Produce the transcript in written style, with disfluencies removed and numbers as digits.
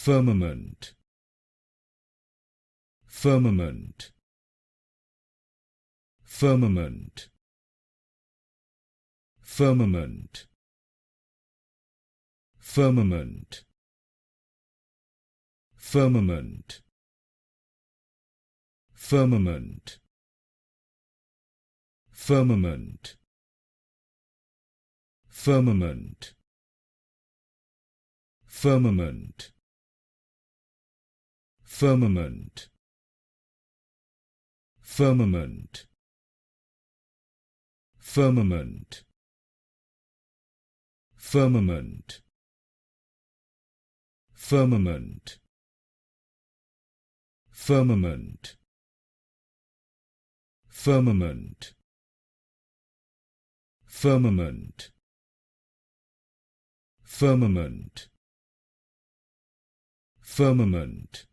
Firmament, firmament, firmament, firmament, firmament, firmament, firmament, firmament, firmament, firmament, firmament, firmament, firmament, firmament, firmament, firmament, firmament, firmament, firmament, firmament,